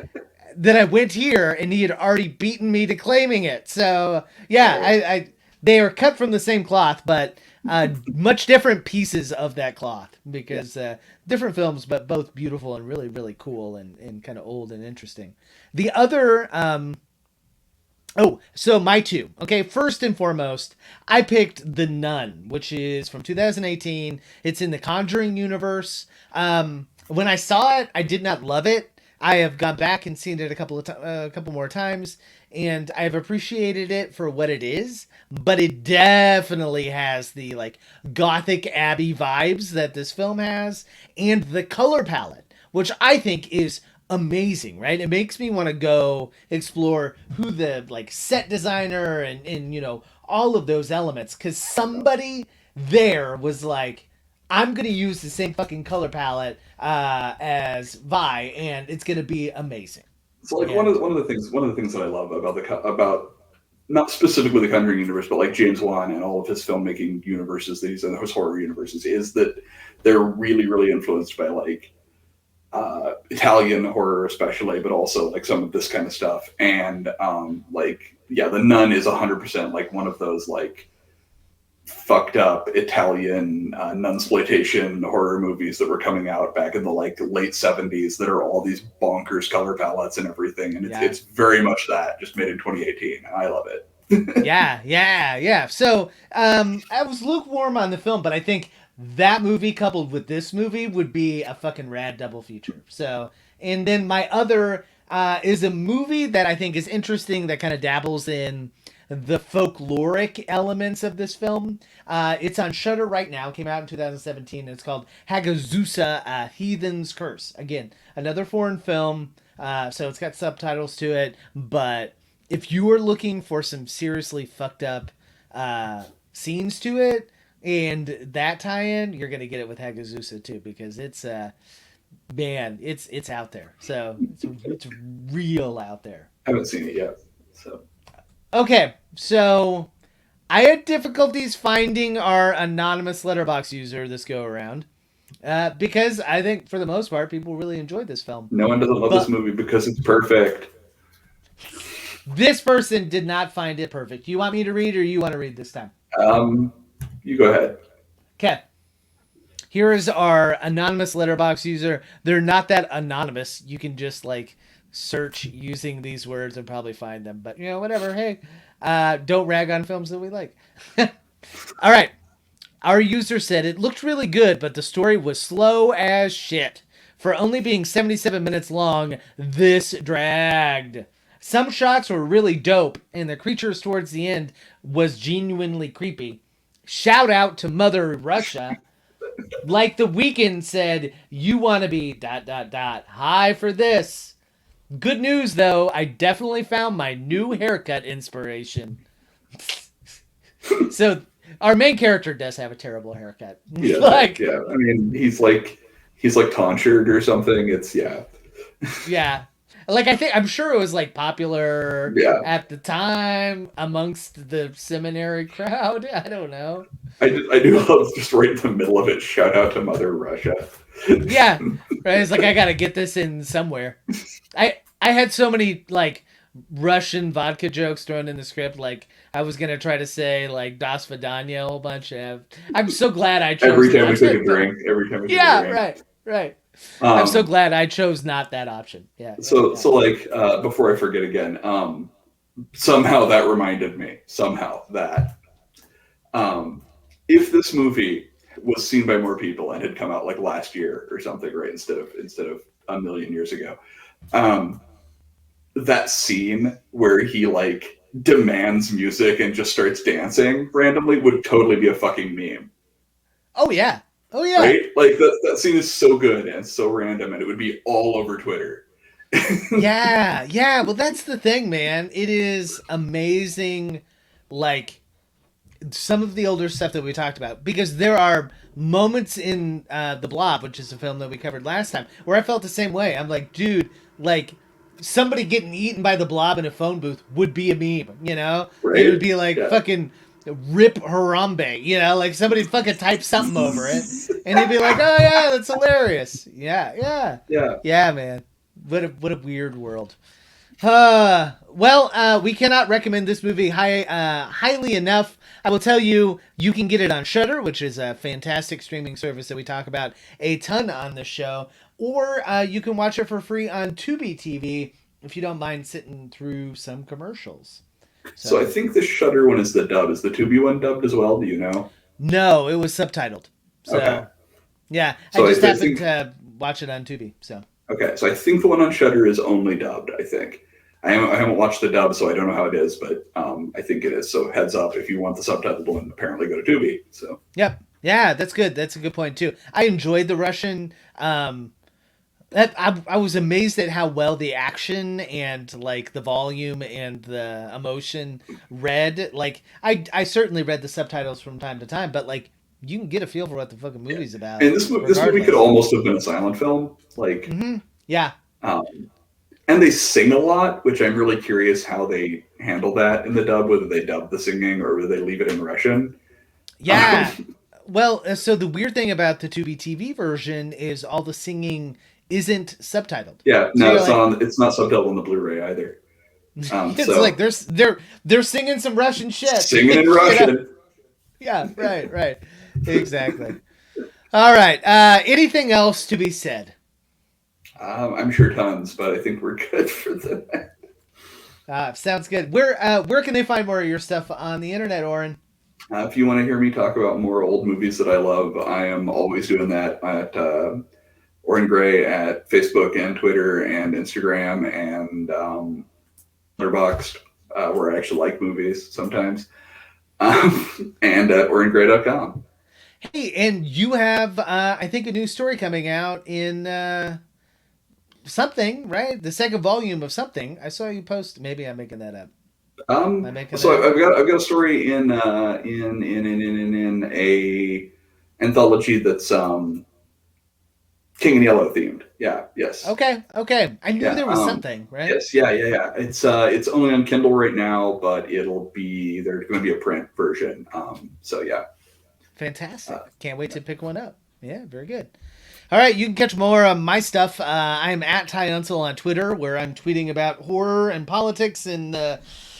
then I went here, and he had already beaten me to claiming it. So, yeah, they are cut from the same cloth, but much different pieces of that cloth, because different films, but both beautiful and really, really cool and kind of old and interesting. The other... so my two. Okay, first and foremost, I picked The Nun, which is from 2018. It's in the Conjuring universe. When I saw it, I did not love it. I have gone back and seen it a couple more times, and I've appreciated it for what it is. But it definitely has the like Gothic Abbey vibes that this film has, and the color palette, which I think is amazing, right? It makes me want to go explore who the like set designer and you know, all of those elements, because somebody there was like, I'm gonna use the same fucking color palette as Vi, and it's gonna be amazing. So like one of the things that I love about not specifically the Conjuring universe, but like James Wan and all of his filmmaking universes that he's in, his horror universes, is that they're really, really influenced by like Italian horror especially, but also like some of this kind of stuff. And The Nun is 100% like one of those like fucked up Italian nunsploitation horror movies that were coming out back in the like late 70s that are all these bonkers color palettes and everything. And it's very much that, just made in 2018. And I love it. Yeah. So I was lukewarm on the film, but I think that movie coupled with this movie would be a fucking rad double feature. So, and then my other is a movie that I think is interesting that kind of dabbles in the folkloric elements of this film. It's on Shudder right now. It came out in 2017. And it's called Hacksan, Heathen's Curse. Again, another foreign film. So it's got subtitles to it. But if you are looking for some seriously fucked up scenes to it, and that tie-in, you're gonna get it with Hagazusa too, because it's it's out there. So it's real out there. I haven't seen it yet. So okay, so I had difficulties finding our anonymous letterbox user this go around, because I think for the most part people really enjoyed this film. No one doesn't love this movie because it's perfect. This person did not find it perfect. You want me to read, or you want to read this time? You go ahead. Okay. Here is our anonymous letterbox user. They're not that anonymous. You can just like search using these words and probably find them. But you know, whatever. Hey, don't rag on films that we like. All right. Our user said it looked really good, but the story was slow as shit. For only being 77 minutes long, this dragged. Some shots were really dope, and the creatures towards the end was genuinely creepy. Shout out to Mother Russia. Like The Weeknd said, you want to be ... high for this. Good news, though, I definitely found my new haircut inspiration. So, our main character does have a terrible haircut. Yeah, yeah. I mean, he's like tonsured or something. It's Yeah. Like, I'm sure it was like popular at the time amongst the seminary crowd. I don't know. I do love just right in the middle of it. Shout out to Mother Russia. Yeah, right. It's like I gotta get this in somewhere. I had so many like Russian vodka jokes thrown in the script. Like I was gonna try to say like Das Vidanya a whole bunch. I'm so glad I chose. Every time we take a drink. Right. I'm so glad I chose not that option. Yeah. So like before I forget again, somehow that reminded me that if this movie was seen by more people and had come out like last year or something, right, instead of a million years ago, that scene where he like demands music and just starts dancing randomly would totally be a fucking meme. Oh yeah. Right? Like that scene is so good and so random, and it would be all over Twitter. Yeah. Well, that's the thing, man. It is amazing, like some of the older stuff that we talked about, because there are moments in The Blob, which is a film that we covered last time, where I felt the same way. I'm like, dude, like somebody getting eaten by the blob in a phone booth would be a meme, you know? Right? It would be like fucking Rip Harambe, you know? Like somebody fucking type something over it, and he'd be like, oh yeah, that's hilarious. Yeah, man. What a weird world. Well, we cannot recommend this movie highly enough. I will tell you, you can get it on Shudder, which is a fantastic streaming service that we talk about a ton on the show, or you can watch it for free on Tubi TV if you don't mind sitting through some commercials. So I think the Shudder one is the dub. Is the Tubi one dubbed as well? Do you know? No, it was subtitled. So, okay. Yeah, so I just happened to watch it on Tubi. So okay, so I think the one on Shudder is only dubbed. I think. I haven't watched the dub, so I don't know how it is, but I think it is. So heads up, if you want the subtitled one, apparently go to Tubi. So yep, yeah, that's good. That's a good point too. I enjoyed the Russian. I was amazed at how well the action and like the volume and the emotion read. Like I certainly read the subtitles from time to time, but like you can get a feel for what the fucking movie's about. And this movie could almost have been a silent film. Like yeah. And they sing a lot, which I'm really curious how they handle that in the dub, whether they dub the singing or whether they leave it in Russian. Yeah. Well, so the weird thing about the Tubi TV version is all the singing isn't subtitled. Yeah, no, it's not subtitled on the Blu-ray either. It's like they're singing some Russian shit. Singing in Russian. Yeah, right. Exactly. All right. Anything else to be said? I'm sure tons, but I think we're good for the night. Sounds good. Where can they find more of your stuff on the internet, Oren? If you want to hear me talk about more old movies that I love, I am always doing that at Oren Gray at Facebook and Twitter and Instagram and Letterboxd, where I actually like movies sometimes, and at orangray.com. Hey, and you have, I think, a new story coming out in something, right? The second volume of something. I saw you post. Maybe I'm making that up. I've got a story in a anthology that's King and Yellow themed. Yeah. Yes. Okay. I knew there was something, right? Yes. Yeah. It's only on Kindle right now, but there's going to be a print version. So yeah. Fantastic. Can't wait to pick one up. Yeah, very good. All right, you can catch more of my stuff. I'm at Ty Unsel on Twitter, where I'm tweeting about horror and politics and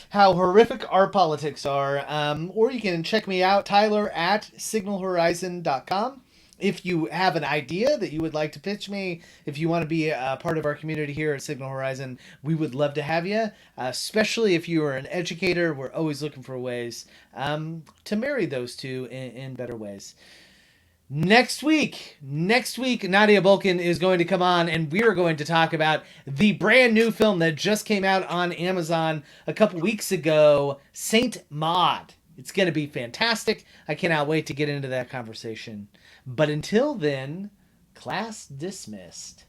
how horrific our politics are. Or you can check me out, Tyler, at signalhorizon.com. If you have an idea that you would like to pitch me, if you want to be a part of our community here at Signal Horizon, we would love to have you, especially if you are an educator. We're always looking for ways to marry those two in better ways. Next week, Nadia Bulkin is going to come on, and we are going to talk about the brand new film that just came out on Amazon a couple weeks ago, Saint Maud. It's going to be fantastic. I cannot wait to get into that conversation. But until then, class dismissed.